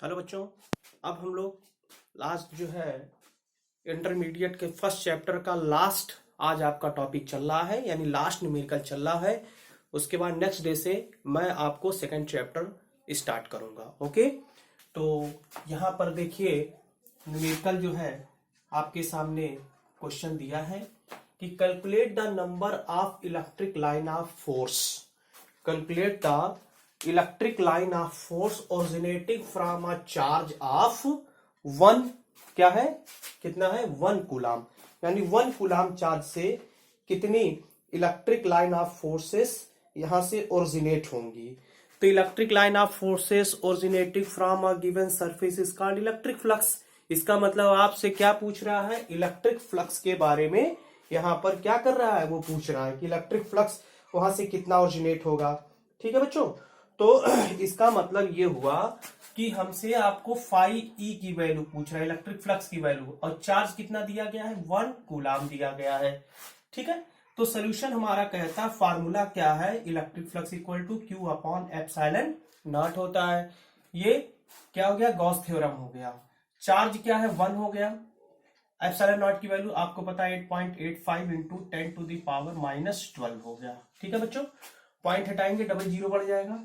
Hello बच्चों। अब हम लोग लास्ट जो है इंटरमीडिएट के फर्स्ट चैप्टर का लास्ट आज आपका टॉपिक चल रहा है, यानी लास्ट न्यूमेरिकल चल रहा है। उसके बाद नेक्स्ट डे से मैं आपको सेकंड चैप्टर स्टार्ट करूंगा। ओके, तो यहाँ पर देखिए न्यूमेरिकल जो है आपके सामने क्वेश्चन दिया है कि calculate the number of electric line of force. Calculate the electric line of force originating from a charge of one, क्या है, कितना है, 1 कूलाम, यानी 1 कूलाम चार्ज से कितनी इलेक्ट्रिक लाइन ऑफ फोर्सेस यहां से ओरिजिनेट होंगी। तो electric line of forces originating from a given surface is called electric flux. इसका मतलब आपसे क्या पूछ रहा है, इलेक्ट्रिक फ्लक्स के बारे में यहां पर क्या कर रहा है, वो पूछ रहा है कि इलेक्ट्रिक फ्लक्स वहां से कितना ओरिजिनेट होगा। ठीक है बच्चों, तो इसका मतलब ये हुआ कि हमसे आपको फाई ई की वैल्यू पूछ रहा है, इलेक्ट्रिक फ्लक्स की वैल्यू, और चार्ज कितना दिया गया है, 1 कूलाम दिया गया है। ठीक है, तो सोल्यूशन हमारा कहता है, फार्मूला क्या है, electric flux equal to q upon epsilon naught होता है। ये क्या हो गया, गॉस थ्योरम हो गया। चार्ज क्या है, 1 हो गया। एप्सिलॉन नॉट की वैल्यू आपको पता है 8.85 इंटू 10⁻⁻12 हो गया। ठीक है बच्चों, पॉइंट हटाएंगे, डबल जीरो बढ़ जाएगा।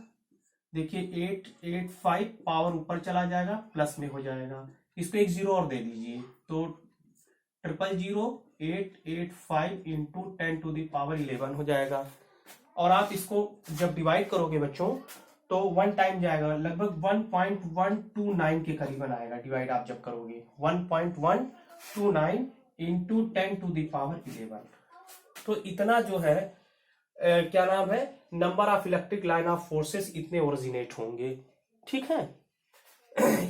देखिए 885 पावर ऊपर चला जाएगा, प्लस में हो जाएगा। इसको एक जीरो और दे दीजिए, तो 0000885 इंटू 10⁻11 हो जाएगा। और आप इसको जब डिवाइड करोगे बच्चों तो 1 टाइम जाएगा, लगभग 1.129 के करीबन आएगा। डिवाइड आप जब करोगे 1.129 इंटू 10⁻11, तो इतना जो है क्या नाम है, number of electric line of forces इतने ओरिजिनेट होंगे। ठीक है,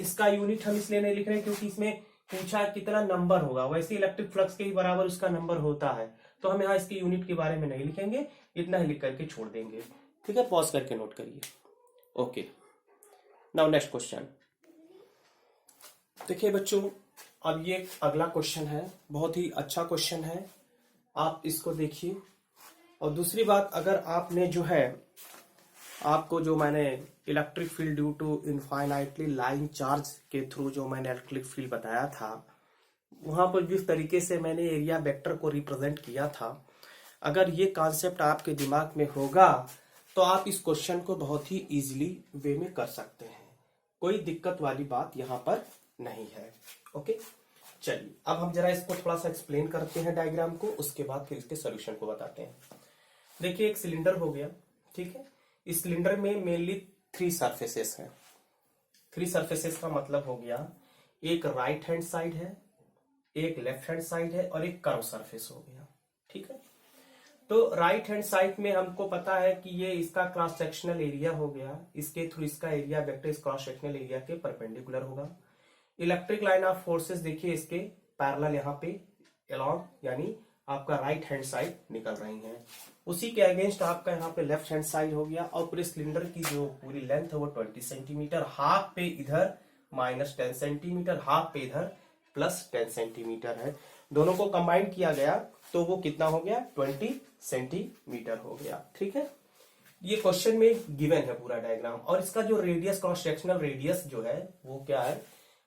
इसका यूनिट हम इसलिए नहीं लिख रहे हैं क्योंकि इसमें पूछा कितना नंबर होगा, वैसे इलेक्ट्रिक फ्लक्स के ही बराबर उसका नंबर होता है, तो हम यहाँ इसके यूनिट के बारे में नहीं लिखेंगे, इतना ही लिख करके छोड़ देंगे। ठीक है, पॉज करके नोट करिए। ओके, नाउ नेक्स्ट क्वेश्चन देखिए बच्चों। अब ये अगला क्वेश्चन है, बहुत ही अच्छा क्वेश्चन है, आप इसको देखिए। और दूसरी बात, अगर आपने जो है, आपको जो मैंने electric field due to infinitely line charge के थ्रू जो मैंने इलेक्ट्रिक फील्ड बताया था, वहां पर जिस तरीके से मैंने एरिया वेक्टर को रिप्रेजेंट किया था, अगर ये कॉन्सेप्ट आपके दिमाग में होगा तो आप इस क्वेश्चन को बहुत ही इजीली वे में कर सकते हैं। कोई दिक्कत वाली बात यहाँ पर नहीं है। ओके, चलिए अब हम जरा इसको थोड़ा सा एक्सप्लेन करते हैं डायग्राम को, उसके बाद फिर इसके सोल्यूशन को बताते हैं। देखिए एक सिलेंडर हो गया, ठीक है। इस सिलेंडर में मेनली 3 सरफेसेस हैं। 3 सरफेसेस का मतलब हो गया, एक राइट हैंड साइड है, एक लेफ्ट हैंड साइड है, और एक कर्व सरफेस हो गया। ठीक है, तो राइट हैंड साइड में हमको पता है कि ये इसका क्रॉस सेक्शनल एरिया हो गया, इसके थ्रू इसका एरिया वेक्टर इस क्रॉस सेक्शनल एरिया के परपेंडिकुलर होगा। इलेक्ट्रिक लाइन ऑफ फोर्सेस देखिए इसके पैरेलल यहाँ पे अलोंग, यानी आपका राइट हैंड साइड निकल रही हैं। उसी के अगेंस्ट आपका यहाँ पे लेफ्ट हैंड साइड हो गया, और पूरे सिलेंडर की जो पूरी लेंथ है वो 20 सेंटीमीटर, हाफ पे इधर -10 सेंटीमीटर, हाफ पे इधर +10 सेंटीमीटर है। दोनों को कंबाइन किया गया तो वो कितना हो गया, 20 सेंटीमीटर हो गया। ठीक है, ये क्वेश्चन में गिवन है पूरा डायग्राम, और इसका जो रेडियस, क्रॉस सेक्शनल रेडियस जो है वो क्या है,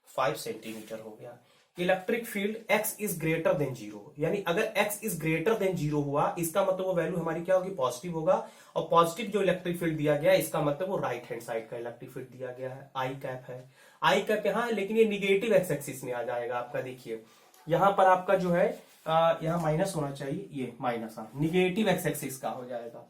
5 सेंटीमीटर हो गया। Electric field x is greater than 0, यानी अगर x इज ग्रेटर देन 0 हुआ, इसका मतलब वो वैल्यू हमारी क्या होगी, पॉजिटिव होगा। और पॉजिटिव जो इलेक्ट्रिक फील्ड दिया गया है, इसका मतलब वो राइट हैंड साइड का इलेक्ट्रिक फील्ड दिया गया है। आई कैप है, आई कैप यहाँ है, लेकिन ये निगेटिव एक्स एक्सिस में आ जाएगा आपका। देखिए यहाँ पर आपका जो है यहाँ माइनस होना चाहिए, ये माइनस निगेटिव एक्स एक्सिस का हो जाएगा,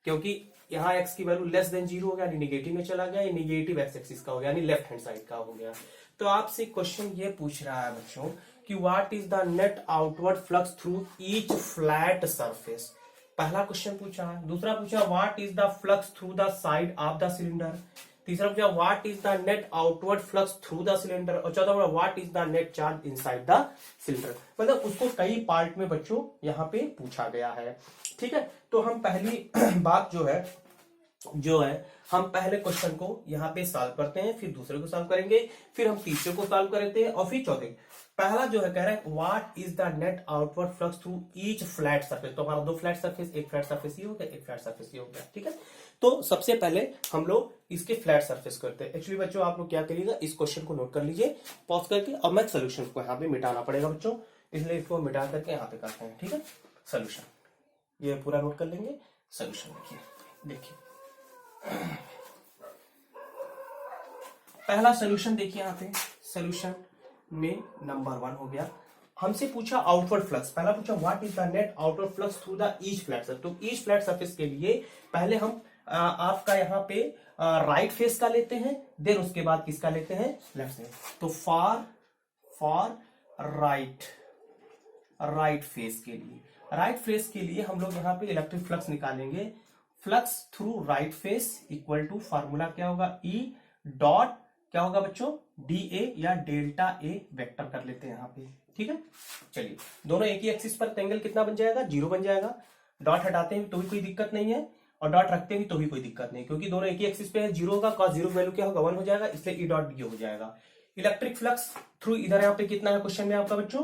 क्योंकि यहाँ x की वैल्यू लेस देन 0 हो गया, यानी निगेटिव में चला गया, ये निगेटिव एक्स एक्सिस का हो गया, यानी लेफ्ट हैंड साइड का हो गया। तो आपसे क्वेश्चन ये पूछ रहा है बच्चों कि what is the net outward flux through each flat surface. पहला क्वेश्चन पूछा है। दूसरा पूछा what is the flux through the side of the cylinder. तीसरा पूछा what is the net outward flux through the cylinder. और चौथा पूछा what is the net charge inside the cylinder. मतलब उसको कई पार्ट में बच्चों यहाँ पे पूछा गया है। ठीक है, तो हम पहली बात जो है हम पहले क्वेश्चन को यहाँ पे सॉल्व करते हैं, फिर दूसरे को सॉल्व करेंगे, फिर हम तीसरे को सॉल्व करते हैं, और फिर चौथे। पहला जो है कह रहा है what is the net outward flux through each flat surface. तो हमारा 2 फ्लैट सरफेस, एक फ्लैट सरफेस ये हो गया, एक फ्लैट सरफेस ये हो गया। ठीक है, तो सबसे पहले हम लोग इसके फ्लैट सरफेस करते हैं। एक्चुअली बच्चों आप लोग क्या करिएगा, इस क्वेश्चन को नोट कर लीजिए पॉज करके, और मैं सोल्यूशन को यहाँ पे मिटाना पड़ेगा बच्चों, इसलिए इसको मिटा करके यहाँ पे करते हैं। ठीक है, सोल्यूशन ये पूरा नोट कर लेंगे। सोल्यूशन देखिए पहला सोल्यूशन देखिए यहाँ पे, सोल्यूशन में नंबर 1 हो गया। हमसे पूछा आउटवर्ड फ्लक्स, पहला पूछा what is the net outward flux through the each flat surface. तो ईच फ्लैट सरफेस के लिए पहले हम आपका यहाँ पे राइट फेस का लेते हैं, देन उसके बाद किसका लेते हैं, लेफ्ट से। तो फॉर राइट फेस के लिए, राइट फेस के लिए हम लोग यहाँ पे इलेक्ट्रिक फ्लक्स निकालेंगे। Flux through right face equal to formula क्या होगा, ई डॉट क्या होगा बच्चों, डी ए या डेल्टा ए वेक्टर कर लेते हैं यहाँ पे। ठीक है, चलिए दोनों एक ही एक्सिस पर एंगल कितना बन जाएगा, 0 बन जाएगा। डॉट हटाते हैं तो भी कोई दिक्कत नहीं है, और डॉट रखते हैं तो भी कोई दिक्कत नहीं, क्योंकि दोनों एक ही एक्सिस पे है। 0 होगा, cos 0 वैल्यू क्या होगा, 1 हो जाएगा, इसलिए ई डॉट डी हो जाएगा। इलेक्ट्रिक फ्लक्स थ्रू इधर यहाँ पे कितना है क्वेश्चन में आपका बच्चों,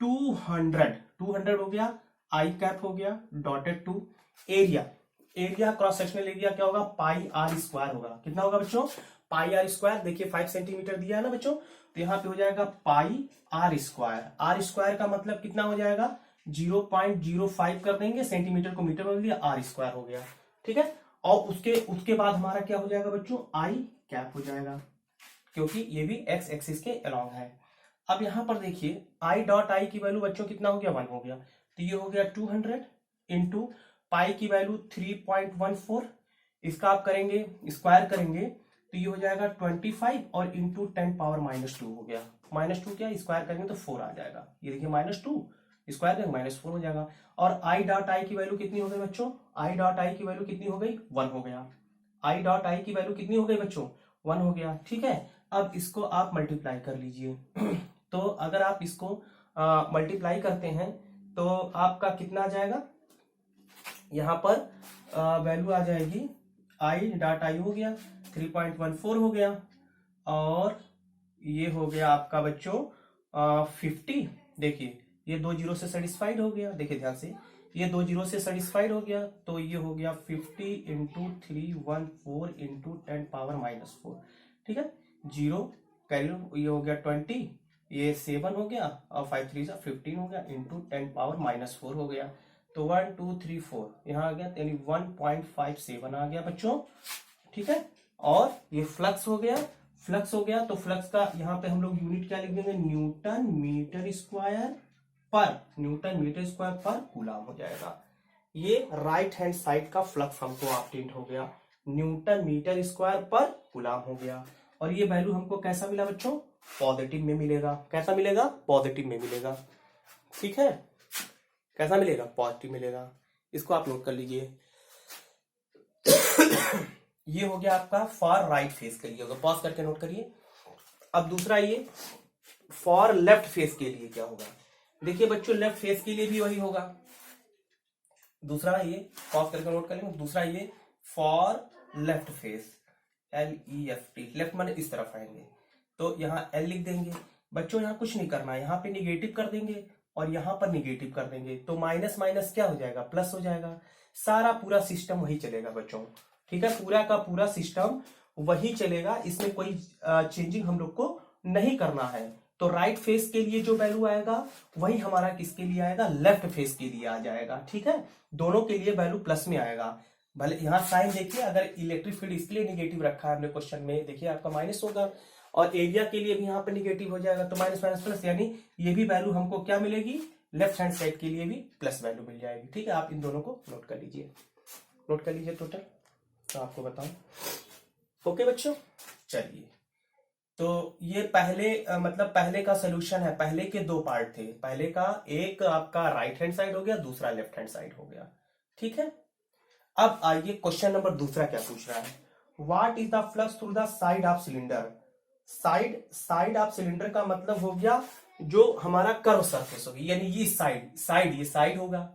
200 हो गया, आई कैप हो गया, dotted to area cross sectional area क्या होगा, पाई आर स्क्वायर होगा। कितना होगा बच्चों, पाई आर स्क्वायर। देखिए 5 सेंटीमीटर दिया है ना बच्चों, तो यहाँ पे हो जाएगा पाई आर स्क्वायर। आर स्क्वायर का मतलब कितना हो जाएगा, 0.05 कर देंगे, सेंटीमीटर को मीटर में लिया, आर स्क्वायर हो गया। ठीक है, और उसके बाद हमारा क्या हो जाएगा बच्चों, आई कैप हो जाएगा, क्योंकि ये भी एक्स एक्सिस के अलोंग है। अब यहां पर देखिए आई डॉट आई की वैल्यू बच्चों कितना हो गया, 1 हो गया। तो ये हो गया 200 इंटू पाई की वैल्यू 3.14, इसका आप करेंगे स्क्वायर करेंगे तो ये हो जाएगा 25 और इंटू 10 पावर -2 हो गया। -2 क्या स्क्वायर करेंगे तो 4 आ जाएगा। ये देखिए -2 स्क्वायर करेंगे -4 हो जाएगा। और आई डॉट आई की वैल्यू कितनी हो गई बच्चों, आई डॉट आई की वैल्यू कितनी हो गई, 1 हो गया। आई डॉट आई की वैल्यू कितनी हो गई बच्चों, 1 हो गया। ठीक है, अब इसको आप मल्टीप्लाई कर लीजिए तो अगर आप इसको मल्टीप्लाई करते हैं तो आपका कितना आ जाएगा, यहां पर वैल्यू आ जाएगी, आई डॉट आई हो गया 3.14 हो गया, और ये हो गया आपका बच्चों 50। देखिए ये 2 जीरो से सेटिस्फाइड हो गया, देखिए ध्यान से, ये 2 जीरो से सेटिस्फाइड हो गया, तो ये हो गया 50 इंटू 314 इंटू 10 पावर -4। ठीक है, जीरो कैरी, ये हो गया 20, ये 7 हो गया, और 5 3 से 15 हो गया, इंटू 10 पावर -4 हो गया। तो 1 2 3 4 यहाँ आ गया, यानी 1.57 आ गया बच्चों। ठीक है, और ये फ्लक्स हो गया, तो फ्लक्स का यहाँ पे हम लोग यूनिट क्या लिख देंगे, Newton metre square per coulomb हो जाएगा। ये राइट हैंड साइड का फ्लक्स हमको ऑब्टेन हो गया, Newton metre square per coulomb हो गया। और ये वैल्यू हमको कैसा मिला बच्चों, पॉजिटिव में मिलेगा। कैसा मिलेगा, पॉजिटिव में मिलेगा। ठीक है, कैसा मिलेगा, पॉजिटिव मिलेगा। इसको आप नोट कर लीजिए। ये हो गया आपका फॉर राइट फेस के लिए होगा, पॉज करके नोट करिए। अब दूसरा ये फॉर लेफ्ट फेस के लिए क्या होगा, देखिए बच्चों लेफ्ट फेस के लिए भी वही होगा। दूसरा ये पॉज करके नोट कर लेंगे। दूसरा ये for left face, LEFT, left माने इस तरफ आएंगे, तो यहाँ L लिख देंगे बच्चों। यहाँ कुछ नहीं करना है, यहाँ पे निगेटिव कर देंगे और यहाँ पर निगेटिव कर देंगे, तो माइनस माइनस क्या हो जाएगा, प्लस हो जाएगा। सारा पूरा सिस्टम वही चलेगा बच्चों। ठीक है, पूरा का पूरा सिस्टम वही चलेगा, इसमें कोई चेंजिंग हम लोग को नहीं करना है। तो राइट फेस के लिए जो वैल्यू आएगा वही हमारा किसके लिए आएगा, लेफ्ट फेस के लिए आ जाएगा। ठीक है, दोनों के लिए वैल्यू प्लस में आएगा। भले यहाँ साइन देखिए, अगर इलेक्ट्रिक फील्ड इसके लिए निगेटिव रखा है हमने क्वेश्चन में, देखिए आपका माइनस होगा, और एरिया के लिए भी यहाँ पे निगेटिव हो जाएगा, तो माइनस माइनस प्लस, यानी ये भी वैल्यू हमको क्या मिलेगी, लेफ्ट हैंड साइड के लिए भी प्लस वैल्यू मिल जाएगी। ठीक है, आप इन दोनों को नोट कर लीजिए, टोटल तो आपको बताऊं। ओके बच्चों, चलिए, तो ये पहले का सोल्यूशन है। पहले के 2 पार्ट थे, पहले का एक आपका राइट हैंड साइड हो गया, दूसरा लेफ्ट हैंड साइड हो गया। ठीक है, अब आइए क्वेश्चन नंबर दूसरा क्या पूछ रहा है, what is the flux through the side of cylinder. Side of cylinder का मतलब हो गया जो हमारा कर्व सरफेस होगी, यानी ये ये साइड होगा,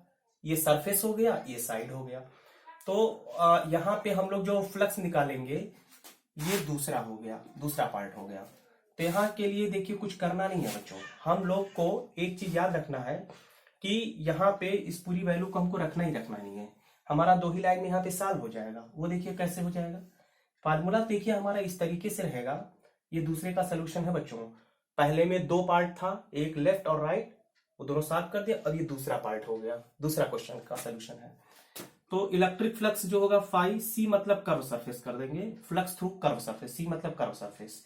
ये सरफेस हो गया, ये साइड हो गया। तो यहाँ पे हम लोग जो फ्लक्स निकालेंगे ये दूसरा हो गया, दूसरा पार्ट हो गया। तो यहाँ के लिए देखिए कुछ करना नहीं है बच्चों, हम लोग को एक चीज याद रखना है कि यहाँ पे इस पूरी वैल्यू को हमको रखना ही रखना नहीं है, हमारा 2 ही लाइन में यहाँ पे सॉल्व हो जाएगा। वो देखिए कैसे हो जाएगा। फार्मूला देखिए हमारा इस तरीके से रहेगा। ये दूसरे का सोल्यूशन है बच्चों। पहले में 2 पार्ट था, एक लेफ्ट और राइट, वो दोनों सॉल्व कर दिया। अब ये दूसरा पार्ट हो गया, दूसरा क्वेश्चन का सोल्यूशन है। तो इलेक्ट्रिक फ्लक्स जो होगा फाई, सी मतलब कर्व सरफेस कर देंगे, फ्लक्स थ्रू कर्व सरफेस, सी मतलब कर्व सरफेस।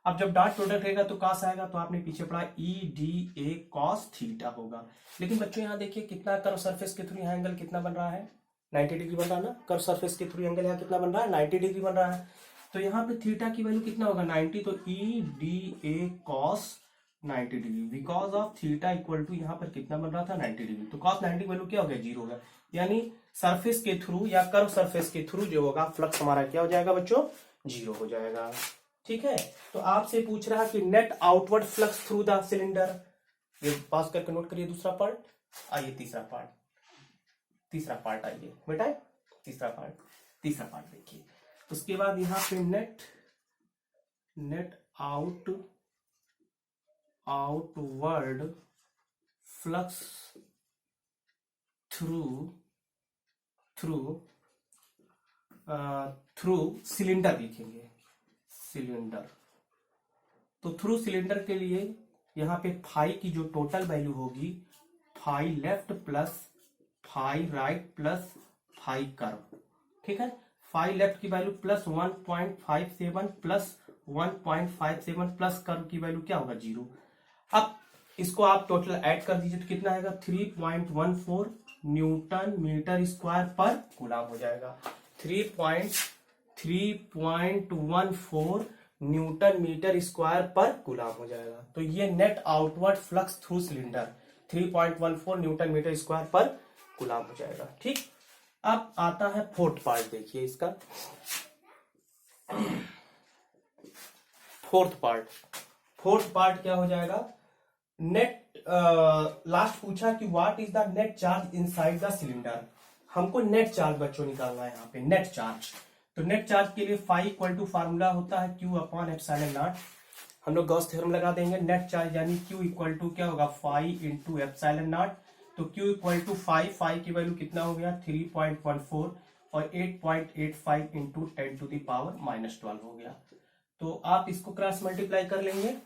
अब जब डॉट प्रोडक्ट रहेगा तो कॉस आएगा, तो आपने पीछे पढ़ा ई डी ए कॉस थीटा होगा। लेकिन बच्चों यहाँ देखिए कितना कर्व सरफेस के थ्रू यहाँ एंगल कितना बन रहा है, 90 डिग्री बन रहा है ना। कर्व सरफेस के थ्रू एंगल यहाँ कितना बन रहा है, 90 डिग्री बन रहा है। तो यहाँ पे थीटा की वैल्यू कितना होगा, 90। तो E D A cos 90 degree, because of theta equal to यहाँ पर कितना बन रहा था, 90 डिग्री। तो कॉस 90 की वैल्यू क्या हो गया, 0 होगा। यानी सरफेस के थ्रू या कर्व सरफेस के थ्रू जो होगा फ्लक्स हमारा क्या हो जाएगा बच्चों, 0 हो जाएगा। ठीक है। तो आपसे पूछ रहा है कि net outward flux through the cylinder. ये पास करके नोट करिए दूसरा पार्ट। आइए तीसरा पार्ट आइए बेटा, तीसरा पार्ट देखिए। उसके बाद यहाँ पे net outward flux through cylinder लिखेंगे, सिलेंडर। तो थ्रू सिलेंडर के लिए यहाँ पे फाई की जो टोटल वैल्यू होगी, phi left plus phi right plus phi curve. ठीक है। फाई लेफ्ट की value plus 1.57 plus 1.57 plus curve की वैल्यू क्या होगा, 0। अब इसको आप टोटल ऐड कर दीजिए तो कितना आएगा, 3.14 newton metre square per coulomb हो जाएगा। 3.14 newton metre square per coulomb हो जाएगा। तो ये net outward flux through cylinder 3.14 newton metre square per coulomb हो जाएगा। ठीक। अब आता है फोर्थ पार्ट, देखिए इसका फोर्थ पार्ट क्या हो जाएगा, नेट लास्ट पूछा कि what is the net charge inside the cylinder. हमको नेट चार्ज बच्चों निकालना है यहाँ पे, नेट चार्ज। तो नेट चार्ज के लिए फाई इक्वल टू फार्मूला होता है Q अपॉन एप्सिलॉन नॉट। हम लोग गॉस थ्योरम लगा देंगे। नेट चार्ज यानी Q इक्वल टू क्या होगा, फाई इंटू एप्सिलॉन नॉट। तो Q इक्वल टू फाई की वैल्यू कितना हो गया, 3.14 और 8.85 इंटू 10 टू द पावर -12 हो गया। तो आप इसको क्रॉस मल्टीप्लाई कर लेंगे।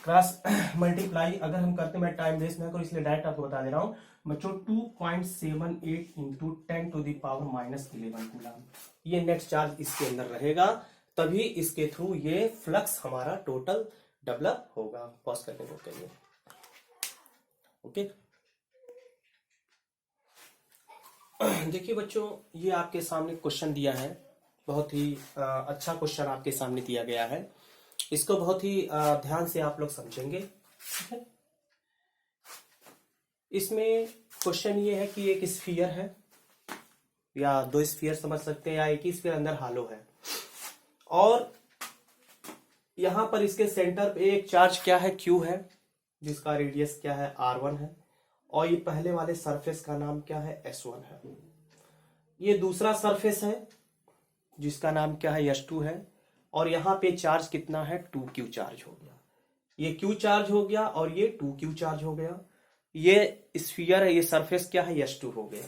क्रॉस मल्टीप्लाई अगर हम करते, मैं टाइम वेस्ट ना करूं इसलिए डायरेक्ट आपको बता दे रहा हूं बच्चों, 2.78 into 10 to the power -11 coulomb. ये नेट चार्ज इसके अंदर रहेगा, तभी इसके थ्रू ये फ्लक्स हमारा टोटल डेवलप होगा। पॉज करने को करिए। ओके। देखिए बच्चों, ये आपके सामने क्वेश्चन दिया है, बहुत ही अच्छा क्वेश्चन आपके सामने दिया गया है। इसको बहुत ही ध्यान से आप लोग समझेंगे। ठीक है। इसमें क्वेश्चन ये है कि एक स्फीयर है, या 2 स्फीयर समझ सकते हैं, या एक ही स्फीयर अंदर हालो है, और यहां पर इसके सेंटर पे एक चार्ज क्या है, Q है, जिसका रेडियस क्या है, R1 है, और ये पहले वाले सरफेस का नाम क्या है, S1 है। ये दूसरा सरफेस है जिसका नाम क्या है, S2 है, और यहां पे चार्ज कितना है, 2Q चार्ज हो गया। ये Q चार्ज हो गया और ये 2Q चार्ज हो गया। ये स्फीयर है, ये सरफेस क्या है, S2 हो गया।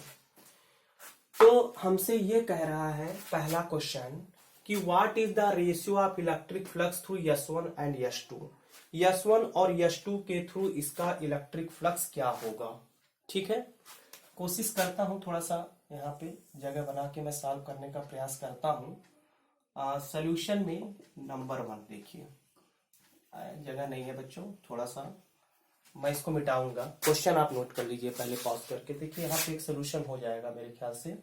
तो हमसे ये कह रहा है पहला क्वेश्चन कि what is the ratio of electric flux through S1 and S2। S1 और S2 के थ्रू इसका इलेक्ट्रिक फ्लक्स क्या होगा। ठीक है। कोशिश करता हूं थोड़ा सा यहाँ पे जगह बना के मैं सॉल्व करने का प्रयास करता हूं। सॉल्यूशन में नंबर 1 देखिए, जगह नहीं है बच्चों, थोड़ा सा मैं इसको मिटाऊंगा। क्वेश्चन आप नोट कर लीजिए पहले पॉज करके। देखिए यहाँ पे एक सोल्यूशन हो जाएगा मेरे ख्याल से।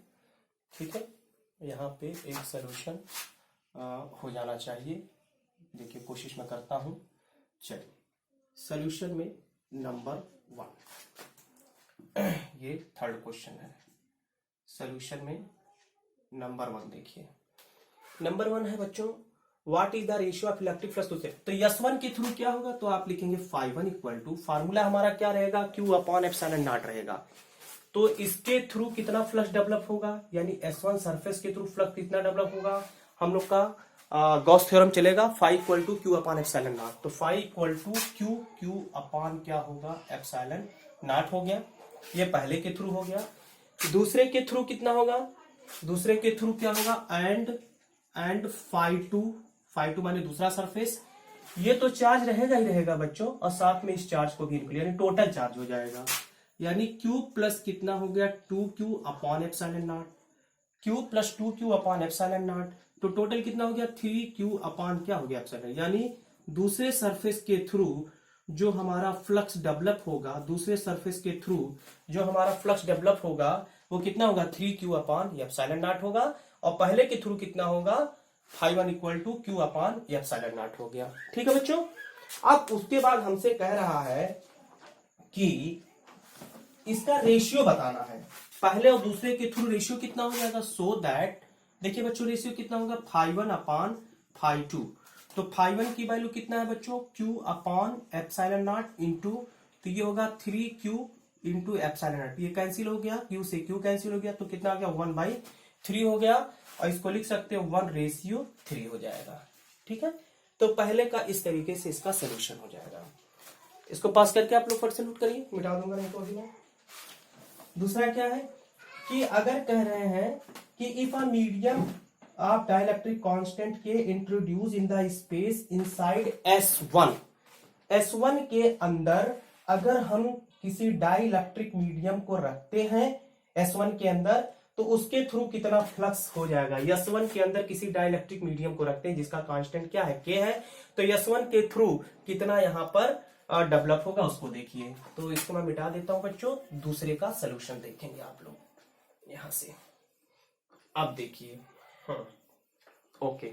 ठीक है। यहाँ पे एक सोल्यूशन हो जाना चाहिए। देखिए कोशिश मैं करता हूँ। चलिए सोल्यूशन में नंबर 1, ये थर्ड क्वेश्चन है। सोल्यूशन में नंबर 1 देखिए। नंबर 1 है बच्चों, what is the ratio of electric flux to. तो S1 के थ्रू क्या होगा, तो आप लिखेंगे φ1 इक्वल टू, फार्मूला हमारा क्या रहेगा, Q अपॉन एप्सिलॉन नॉट रहेगा। तो इसके थ्रू कितना फ्लक्स डेवलप होगा, यानी S1 सरफेस के थ्रू फ्लक्स कितना डेवलप होगा, हम लोग का गॉस थ्योरम चलेगा, φ equal to Q upon epsilon naught. तो φ इक्वल टू Q अपॉन क्या होगा, एप्सिलॉन नॉट हो गया। ये पहले के थ्रू हो गया। दूसरे के थ्रू कितना होगा, दूसरे के थ्रू क्या होगा, एंड फाई टू माने दूसरा सरफेस, ये तो चार्ज रहेगा ही रहेगा बच्चों, और साथ में इस चार्ज को भी इंक्लूड, यानी टोटल चार्ज हो जाएगा, यानी क्यू प्लस कितना हो गया 2q upon epsilon not, q plus 2q upon epsilon naught, तो टोटल कितना हो गया 3q अपॉन क्या हो गया एप्सिलॉन, यानी दूसरे सरफेस के थ्रू जो हमारा फ्लक्स डेवलप होगा, दूसरे सरफेस के थ्रू जो हमारा फ्लक्स डेवलप होगा वो कितना होगा 3q अपॉन एप्सिलॉन नॉट होगा, और पहले के थ्रू कितना होगा φ1 equal to q upon epsilon naught हो गया। ठीक है बच्चों, अब उसके बाद हमसे कह रहा है कि इसका रेशियो बताना है, पहले और दूसरे के थ्रू रेशियो कितना हो जाएगा, सो दैट देखिए बच्चों रेशियो कितना होगा φ1 अपॉन φ2, तो φ1 की वैल्यू कितना है बच्चों q upon epsilon not into, तो ये होगा 3q इंटू एप्सिलॉन नॉट, ये कैंसिल हो गया, q से q कैंसिल हो गया, तो कितना आ गया 1/3 हो गया, और इसको लिख सकते हो 1:3 हो जाएगा। ठीक है, तो पहले का इस तरीके से इसका सोल्यूशन हो जाएगा। इसको पास करके आप लोग फट से नोट करिए, मिटा दूंगा नहीं तो अभी मैं। दूसरा क्या है कि अगर कह रहे हैं कि if a medium of dielectric constant k introduce in the space inside S1 के अंदर अगर हम किसी डाइलेक्ट्रिक मीडियम को रखते हैं S1 के अंदर, तो उसके थ्रू कितना फ्लक्स हो जाएगा, S1 के अंदर किसी डाइलेक्ट्रिक मीडियम को रखते हैं जिसका कांस्टेंट क्या है K है, तो S1 के थ्रू कितना यहां पर डेवलप होगा उसको देखिए। तो इसको मैं मिटा देता हूं बच्चों, दूसरे का सोल्यूशन देखेंगे आप लोग यहां से। अब देखिए ओके,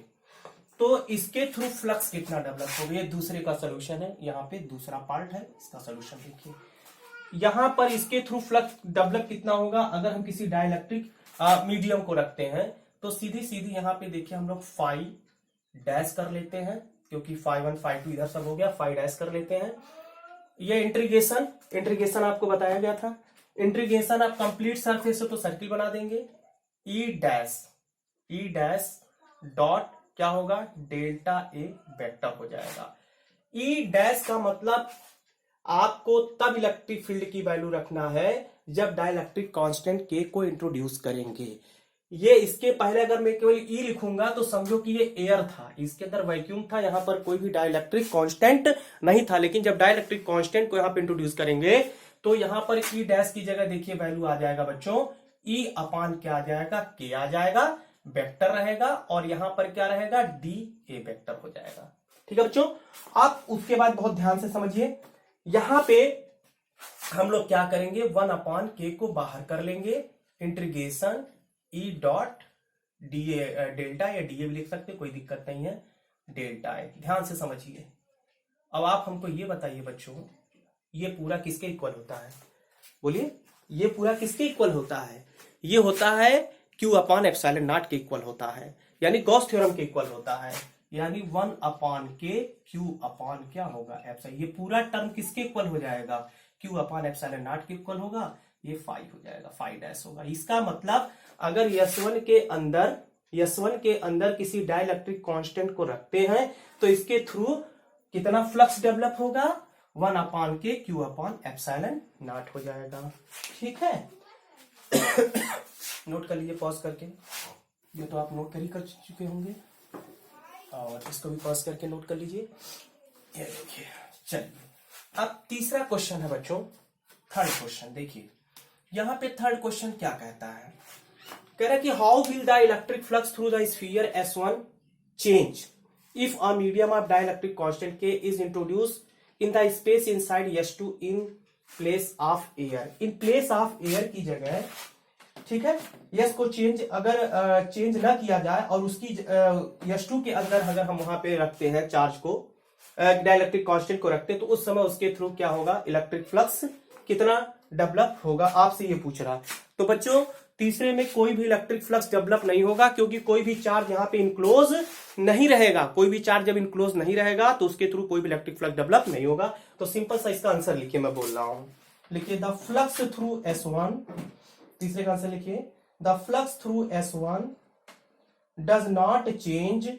तो इसके थ्रू फ्लक्स कितना डेवलप होगा, ये दूसरे का सोल्यूशन है, यहाँ पे दूसरा पार्ट है, इसका सोल्यूशन देखिए। यहां पर इसके थ्रू फ्लक्स डेवलप कितना होगा, अगर हम किसी डाइलेक्ट्रिक मीडियम को रखते हैं तो सीधी सीधी यहां पे देखिए हम लोग फाई डैश कर लेते हैं, क्योंकि φ1 φ2 इधर सब हो गया, फाई डैश कर लेते हैं। ये इंटीग्रेशन आपको बताया गया था, इंटीग्रेशन आप कंप्लीट सरफेस हो तो सर्किल बना देंगे, ई डैश डॉट क्या होगा डेल्टा ए वेक्टर हो जाएगा। ई डैश का मतलब आपको तब इलेक्ट्रिक फील्ड की वैल्यू रखना है जब डाइलेक्ट्रिक कांस्टेंट के को इंट्रोड्यूस करेंगे। ये इसके पहले अगर मैं केवल ई लिखूंगा तो समझो कि ये एयर था, इसके अंदर वैक्यूम था, यहां पर कोई भी डाइलेक्ट्रिक कांस्टेंट नहीं था, लेकिन जब डाइलेक्ट्रिक कांस्टेंट को यहां पर इंट्रोड्यूस करेंगे तो यहां पर ई डैश की जगह देखिए वैल्यू आ जाएगा बच्चों ई अपान क्या आ जाएगा के आ जाएगा, वेक्टर रहेगा, और यहां पर क्या रहेगा डी ए वेक्टर हो जाएगा। ठीक है बच्चों, आप उसके बाद बहुत ध्यान से समझिए, यहां पे हम लोग क्या करेंगे 1/k को बाहर कर लेंगे, integration E dot D A delta या डी ए भी लिख सकते, कोई दिक्कत नहीं है, डेल्टा है, ध्यान से समझिए। अब आप हमको ये बताइए बच्चों, ये पूरा किसके इक्वल होता है, बोलिए ये पूरा किसके इक्वल होता है, ये होता है q अपॉन एप्सिलॉन नॉट के इक्वल होता है, यानी गॉस थ्योरम के इक्वल होता है, यानी 1/k q अपॉन क्या होगा एप्सिलॉन, ये पूरा टर्म किसके इक्वल हो जाएगा q अपॉन एप्सिलॉन नॉट के इक्वल होगा, ये फाई हो जाएगा, फाई डैश होगा। इसका मतलब अगर S1 के अंदर किसी डाइलेक्ट्रिक कांस्टेंट को रखते हैं तो इसके थ्रू कितना फ्लक्स डेवलप होगा 1/k q upon epsilon naught हो जाएगा। ठीक है नोट कर लीजिए पॉज करके, ये तो आप नोट कर चुके होंगे, और इसको भी पॉज करके नोट कर लीजिए। ये देखिए, चलिए अब तीसरा क्वेश्चन है बच्चों, थर्ड क्वेश्चन देखिए, यहां पे थर्ड क्वेश्चन क्या कहता है, कह रहा है कि how will the electric flux through the sphere S1 change if a medium of dielectric constant K is introduced in the space inside S2 in place of air, in place of air की जगह, ठीक है, yes को change अगर change ना किया जाए और उसकी S2 के अंदर अगर हम वहां पे रखते हैं चार्ज को, डाइलेक्ट्रिक कांस्टेंट को रखते हैं, तो उस समय उसके थ्रू क्या होगा इलेक्ट्रिक फ्लक्स कितना डेवलप होगा, आपसे ये पूछ रहा है। तो बच्चों तीसरे में कोई भी इलेक्ट्रिक फ्लक्स डेवलप नहीं होगा, क्योंकि कोई भी चार्ज यहाँ पे इनक्लोज नहीं रहेगा, कोई भी चार्ज जब इनक्लोज नहीं रहेगा तो उसके थ्रू कोई भी इलेक्ट्रिक फ्लक्स डेवलप नहीं होगा। तो सिंपल सा इसका आंसर लिखिए, मैं बोल रहा हूं, लिखिए द फ्लक्स थ्रू S1, तीसरे का आंसर लिखिए the flux through S1 does not change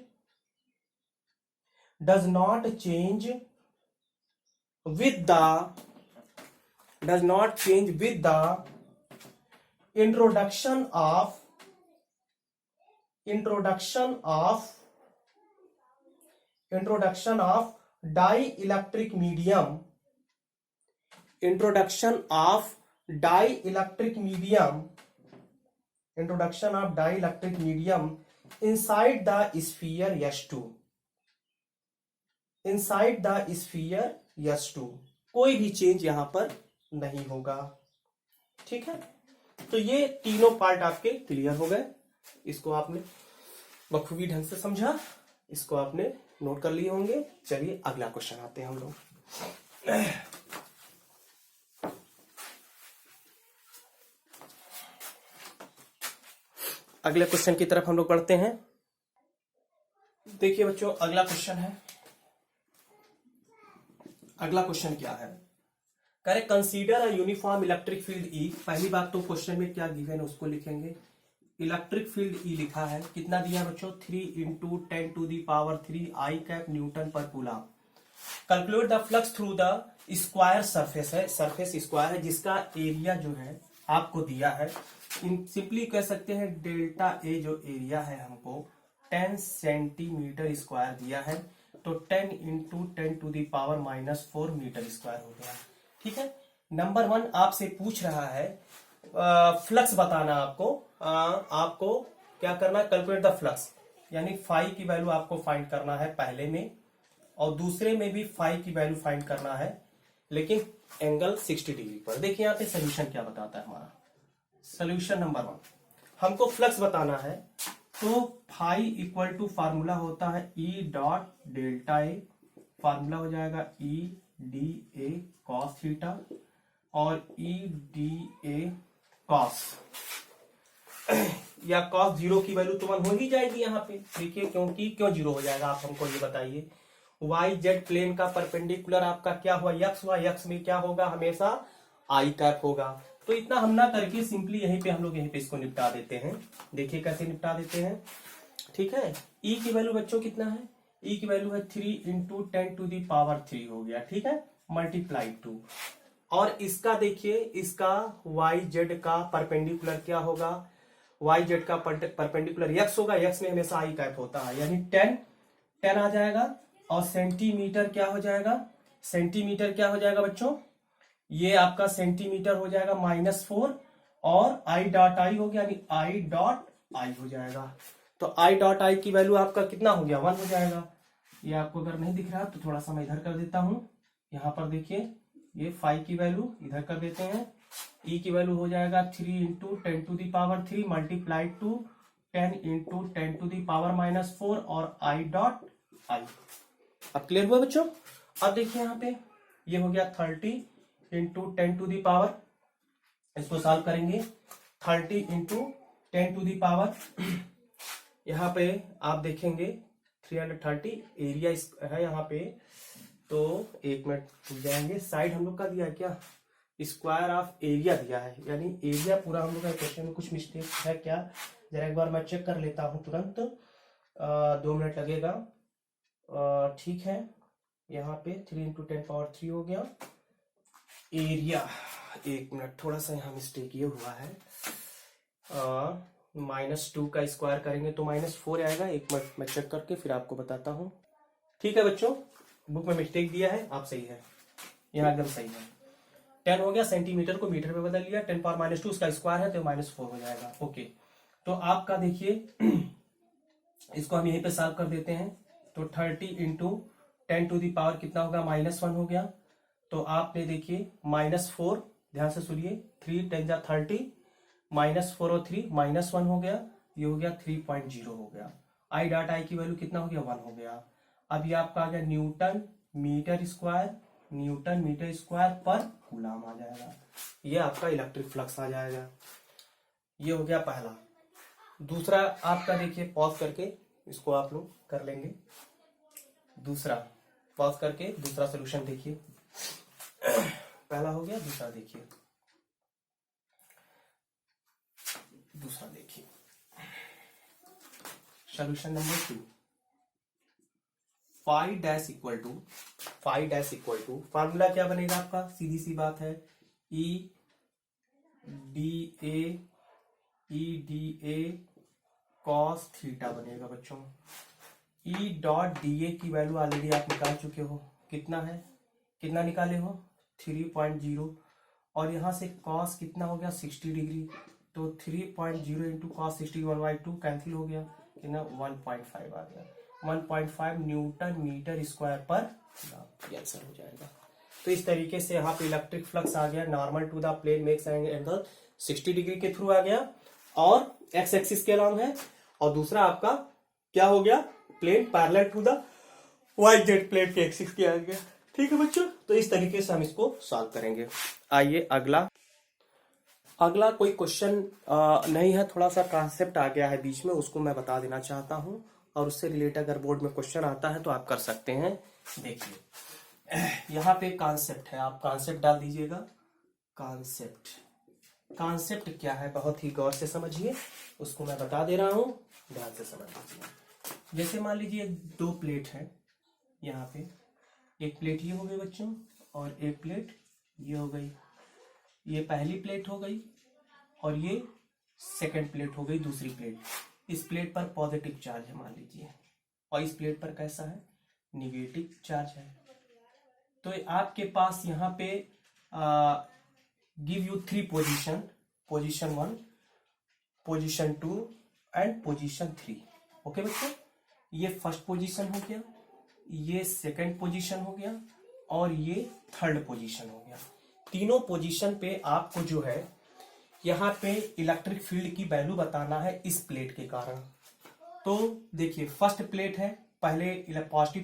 with the introduction of dielectric medium, introduction of dielectric medium inside the sphere S2, inside the sphere S2 कोई भी change यहां पर नहीं होगा। ठीक है, तो ये तीनों पार्ट आपके क्लियर हो गए। इसको आपने बखूबी ढंग से समझा, इसको आपने नोट कर लिए होंगे। चलिए अगला क्वेश्चन आते हैं हम लोग। अगले क्वेश्चन की तरफ हम लोग बढ़ते हैं। देखिए बच्चों, अगला क्वेश्चन है, अगला क्वेश्चन क्या है, कह रहे consider a uniform electric field E. पहली बात तो क्वेश्चन में क्या गिवन है उसको लिखेंगे। इलेक्ट्रिक फील्ड ई लिखा है, कितना दिया बच्चों, 3 × 10⁻³ आई कैप न्यूटन पर coulomb. Calculate the flux through the square surface है, सरफेस स्क्वायर है जिसका एरिया जो है आपको दिया है। सिंपली कह सकते हैं डेल्टा ए जो एरिया है हमको 10 सेंटीमीटर स्क्वायर दिया है, तो 10 × 10⁻⁻4 मीटर स्क्वायर हो गया। ठीक है, नंबर 1 आपसे पूछ रहा है फ्लक्स बताना। आपको क्या करना है, कैलकुलेट द फ्लक्स, यानी फाई की वैल्यू आपको फाइंड करना है पहले में, और दूसरे में भी फाई की वैल्यू फाइंड करना है, लेकिन एंगल 60 डिग्री पर। देखिए यहाँ पे सोल्यूशन क्या बताता है हमारा। सोल्यूशन नंबर 1, हमको फ्लक्स बताना है, तो फाई इक्वल टू फार्मूला होता है E dot delta A, formula हो जाएगा ई डी ए कॉस थीटा और ई डी ए कॉस, या कॉस 0 की वैल्यू तो 1 हो ही जाएगी यहाँ पे। देखिए क्यों 0 हो जाएगा, आप हमको ये बताइए। वाई जेड प्लेन का परपेंडिकुलर आपका क्या हुआ, यक्स हुआ, यक्स में क्या होगा, हमेशा आई कैप होगा। तो इतना हम ना करके सिंपली यहीं पे हम लोग यहीं पे इसको निपटा देते हैं। देखिए कैसे निपटा देते हैं। ठीक है, ई की वैल्यू बच्चों कितना है, ई की वैल्यू है 3 × 10⁻³ हो गया। ठीक है, मल्टीप्लाई 2, और इसका देखिए, इसका वाई जेड का परपेंडिकुलर क्या होगा, वाई जेड का परपेंडिकुलर यक्स होगा, यक्स में हमेशा आई कैप होता है, यानी 10 आ जाएगा। और सेंटीमीटर क्या हो जाएगा, सेंटीमीटर क्या हो जाएगा बच्चों, ये आपका सेंटीमीटर हो जाएगा -4, और आई डॉट आई हो गया, यानी आई डॉट आई हो जाएगा। तो आई डॉट आई की वैल्यू आपका कितना हो गया, 1 हो जाएगा। ये आपको अगर नहीं दिख रहा तो थोड़ा सा मैं इधर कर देता हूं। यहां पर देखिए, ये फाई की वैल्यू इधर कर देते हैं, ई की वैल्यू हो जाएगा 3 × 10⁻³ मल्टीप्लाई टू 10 × 10⁻⁻4 और आई डॉट आई। अब क्लियर हुआ बच्चों। अब देखिए यहाँ पे ये हो गया 30 × 10⁻, इसको सॉल्व करेंगे, 30 × 10⁻, यहाँ पे आप देखेंगे 330 एरिया है यहाँ पे। तो एक मिनट रुक जाएंगे, साइड हम लोग का दिया है क्या, स्क्वायर ऑफ एरिया दिया है, यानी एरिया पूरा हम लोग का क्वेश्चन में कुछ मिस्टेक है क्या, जरा एक बार मैं चेक कर लेता हूँ तुरंत, 2 मिनट लगेगा। ठीक है, यहाँ पे 3 × 10⁻³ हो गया एरिया। एक मिनट, थोड़ा सा यहाँ मिस्टेक ये हुआ है, -2 का स्क्वायर करेंगे तो -4 आएगा। एक मिनट मैं चेक करके फिर आपको बताता हूँ। ठीक है बच्चों, बुक में मिस्टेक दिया है, आप सही है, यहाँ एकदम सही है। 10 हो गया, सेंटीमीटर को मीटर में बदल लिया, 10⁻⁻2 उसका स्क्वायर है तो -4 हो जाएगा। ओके, तो आपका देखिए इसको हम यहीं पे सॉल्व कर देते हैं। तो 30 × 10⁻, कितना होगा, -1 हो गया। तो आपने देखिए -4, ध्यान से सुनिए, 3 × 10 = 30, -4 और 3 -1 हो गया, ये हो गया 3.0 हो गया। आई डॉट आई की वैल्यू कितना हो गया, 1 हो गया। अब ये आपका आ गया Newton metre square per coulomb आ जाएगा। ये आपका इलेक्ट्रिक फ्लक्स आ जाएगा। ये हो गया पहला। दूसरा आपका देखिए, पॉज करके इसको आप लोग कर लेंगे। दूसरा पॉज करके दूसरा सोल्यूशन देखिए, पहला हो गया, दूसरा देखिए, दूसरा देखिए। Solution number 2, phi dash equal to formula क्या बनेगा आपका, सीधी सी बात है, E D A EDA cos theta बनेगा बच्चों। E.DA की वैल्यू ऑलरेडी आप निकाल चुके हो, कितना है, कितना निकाले हो 3.0, और यहाँ से cos कितना हो गया 60 डिग्री, तो 3.0 इंटू कॉस 60 1/2 कैंसिल हो गया, कितना 1.5 आ गया, 1.5 न्यूटन मीटर स्क्वायर पर ये आंसर हो जाएगा। तो इस तरीके से यहाँ पे इलेक्ट्रिक फ्लक्स आ गया, normal to the plane makes angle 60 degree के थ्रू आ गया, और एक्स एक्सिस के अलावा है, और दूसरा आपका क्या हो गया, plane parallel to the Y Z plane के एक्सिस के आ गया। ठीक है बच्चों, तो इस तरीके से हम इसको सॉल्व करेंगे। आइए अगला कोई क्वेश्चन नहीं है, थोड़ा सा कॉन्सेप्ट आ गया है बीच में, उसको मैं बता देना चाहता हूँ, और उससे रिलेटेड अगर बोर्ड में क्वेश्चन आता है तो आप कर सकते हैं। देखिए यहाँ पे कॉन्सेप्ट है, आप कॉन्सेप्ट डाल दीजिएगा। कॉन्सेप्ट क्या है, बहुत ही गौर से समझिए, उसको मैं बता दे रहा हूँ, ध्यान से समझ लीजिए। जैसे मान लीजिए 2 प्लेट है, यहाँ पे एक प्लेट ये हो गई बच्चों, और एक प्लेट ये हो गई, ये पहली प्लेट हो गई, और ये सेकंड प्लेट हो गई, दूसरी प्लेट। इस प्लेट पर पॉजिटिव चार्ज है मान लीजिए, और इस प्लेट पर कैसा है, निगेटिव चार्ज है। तो आपके पास यहाँ पे give you 3 position, position 1, position 2 and position 3। Okay बच्चों, ये फर्स्ट पोजीशन हो गया, ये सेकंड पोजीशन हो गया, और ये थर्ड पोजीशन हो गया। तीनों पोजीशन पे आपको जो है यहाँ पे इलेक्ट्रिक फील्ड की वैल्यू बताना है इस प्लेट के कारण। तो देखिए फर्स्ट प्लेट है, पहले पॉजिटिव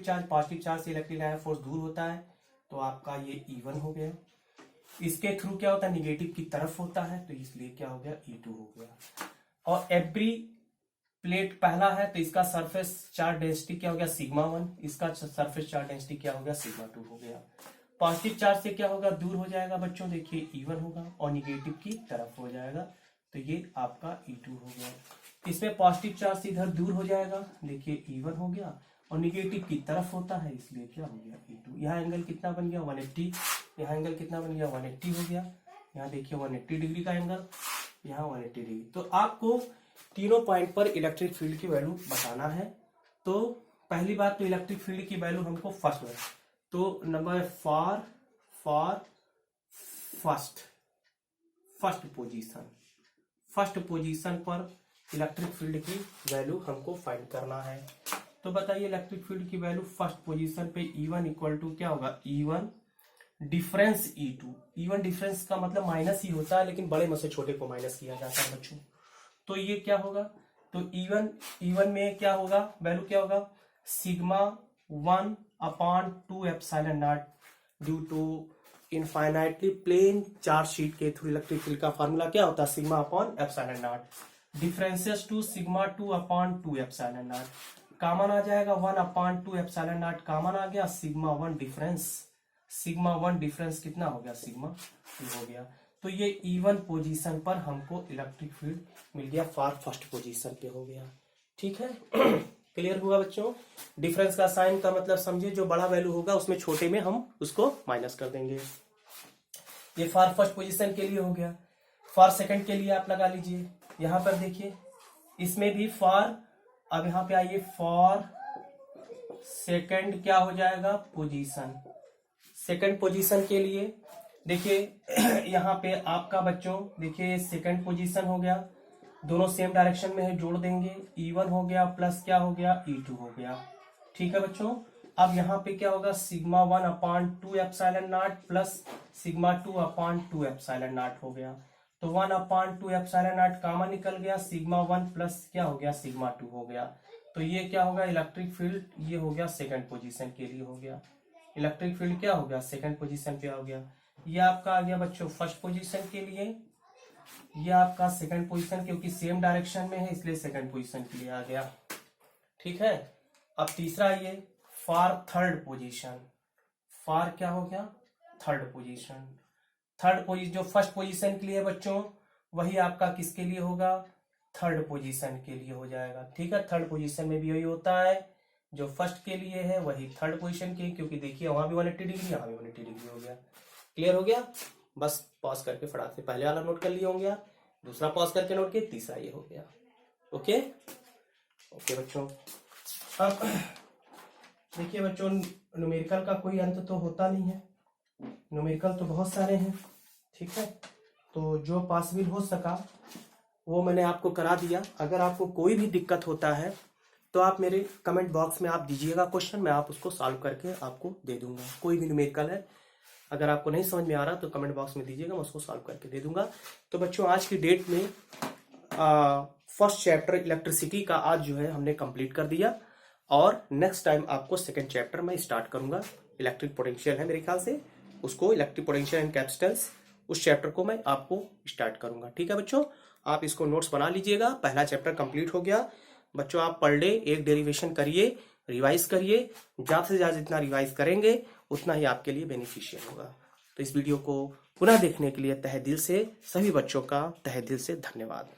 चार्ज से इलेक्ट्रिक फोर्स दूर होता है, तो आपका ये E1 हो गया। इसके थ्रू क्या होता है, निगेटिव की तरफ होता है, तो इसलिए क्या हो गया, E2 हो गया। और एवरी प्लेट पहला है, तो इसका सरफेस चार्ज डेंसिटी क्या हो गया, σ1, इसका सरफेस चार्ज डेंसिटी क्या हो गया, σ2 हो गया। पॉजिटिव चार्ज से क्या होगा, दूर हो जाएगा बच्चों, देखिए E1 होगा, और निगेटिव की तरफ हो जाएगा, तो ये आपका E2 हो गया। इसमें पॉजिटिव चार्ज से इधर दूर हो जाएगा, देखिए E1 हो गया, और निगेटिव की तरफ होता है, इसलिए क्या हो गया, E2। यहाँ एंगल कितना बन गया, 180, यहाँ एंगल कितना बन गया, 180 हो गया। यहाँ देखिए 180 डिग्री का एंगल, यहाँ 180 डिग्री। तो आपको तीनों पॉइंट पर इलेक्ट्रिक फील्ड की वैल्यू बताना है। तो पहली बात तो इलेक्ट्रिक फील्ड की वैल्यू हमको फर्स्ट है, तो नंबर फॉर फर्स्ट पोजीशन पर इलेक्ट्रिक फील्ड की वैल्यू हमको फाइंड करना है। तो बताइए इलेक्ट्रिक फील्ड की वैल्यू फर्स्ट पोजीशन पे E1 इक्वल टू क्या होगा, E1 difference E2। E1 difference का मतलब माइनस ही होता है, लेकिन बड़े में से छोटे को माइनस किया जाता है बच्चों। तो ये क्या होगा, तो E1 में क्या होगा, वैल्यू क्या होगा, σ1/2 epsilon naught due to infinitely plane charge sheet के थ्रू इलेक्ट्रिक फील्ड का फार्मूला क्या होता है, σ/ε naught differences to σ2/2 epsilon naught. Common आ जाएगा 1/2 एप्सिलॉन नॉट कॉमन आ गया, σ1 डिफरेंस कितना हो गया, σ2 हो गया। तो ये E1 पोजीशन पर हमको इलेक्ट्रिक फील्ड मिल गया, फॉर फर्स्ट पोजीशन पे हो गया। ठीक है क्लियर हुआ बच्चों। डिफरेंस का साइन का मतलब समझिए, जो बड़ा वैल्यू होगा उसमें छोटे में हम उसको माइनस कर देंगे। ये फॉर फर्स्ट पोजीशन के लिए हो गया। फॉर सेकंड के लिए आप लगा लीजिए, यहां पर देखिए इसमें भी फॉर, अब यहाँ पे आइए फॉर सेकंड क्या हो जाएगा, पोजीशन। सेकंड पोजीशन के लिए देखिए यहाँ पे आपका बच्चों देखिए सेकंड पोजीशन हो गया, दोनों सेम डायरेक्शन में है, जोड़ देंगे, E1 हो गया प्लस क्या हो गया, E2 हो गया। ठीक है बच्चों, अब यहाँ पे क्या होगा, σ1/2 epsilon naught plus σ2/2 epsilon naught हो गया। तो 1/2 एप्सिलॉन नॉट कॉमन निकल गया, σ1 प्लस क्या हो गया, σ2 हो गया। तो ये क्या होगा, इलेक्ट्रिक फील्ड ये हो गया सेकंड पोजीशन के लिए हो गया। इलेक्ट्रिक फील्ड क्या हो गया, सेकंड पोजीशन पे हो गया। ये आपका आ गया बच्चों फर्स्ट पोजीशन के लिए, ये आपका सेकंड पोजीशन, क्योंकि सेम डायरेक्शन में है इसलिए सेकंड पोजीशन के लिए आ गया। ठीक है, अब तीसरा ये फॉर थर्ड पोजीशन, फॉर क्या हो गया, थर्ड पोजीशन। थर्ड पोजीशन जो फर्स्ट पोजीशन के लिए बच्चों, वही आपका किसके लिए होगा, थर्ड पोजीशन के लिए हो जाएगा। ठीक है, थर्ड पोजीशन में भी वही होता है, जो फर्स्ट के लिए है वही थर्ड पोजीशन के, क्योंकि देखिए वहां भी 180 डिग्री, यहाँ भी 180 डिग्री हो गया। क्लियर हो गया, बस पॉज करके फटाक से पहले वाला नोट कर लिए होंगे, दूसरा पॉज करके नोट किए, तीसरा ये हो गया। ओके ओके बच्चों, अब देखिए बच्चों, न्यूमेरिकल का कोई अंत तो होता नहीं है, न्यूमेरिकल तो बहुत सारे हैं, ठीक है। तो जो पॉसिबल हो सका वो मैंने आपको करा दिया। अगर आपको कोई भी दिक्कत होता है तो आप मेरे कमेंट बॉक्स में आप दीजिएगा क्वेश्चन, मैं आप उसको सॉल्व करके आपको दे दूंगा। कोई भी न्यूमेरिकल है, अगर आपको नहीं समझ में आ रहा तो कमेंट बॉक्स में दीजिएगा, मैं उसको सॉल्व करके दे दूंगा। तो बच्चों आज की डेट में फर्स्ट चैप्टर इलेक्ट्रिसिटी का आज जो है हमने कंप्लीट कर दिया, और नेक्स्ट टाइम आपको सेकंड चैप्टर में स्टार्ट करूंगा। इलेक्ट्रिक पोटेंशियल है मेरे ख्याल से, उसको इलेक्ट्रिक पोटेंशियल एंड कैपेसिटेंस, उस चैप्टर को मैं आपको स्टार्ट करूंगा। ठीक है बच्चों, आप इसको नोट्स बना लीजिएगा। पहला चैप्टर कंप्लीट हो गया बच्चों। आप पर डे एक डेरिवेशन करिए, रिवाइज करिए, ज्यादा से ज्यादा जितना रिवाइज करेंगे उतना ही आपके लिए बेनिफिशियल होगा। तो इस वीडियो को पुनः देखने के लिए तहे दिल से सभी बच्चों का तहे दिल से धन्यवाद।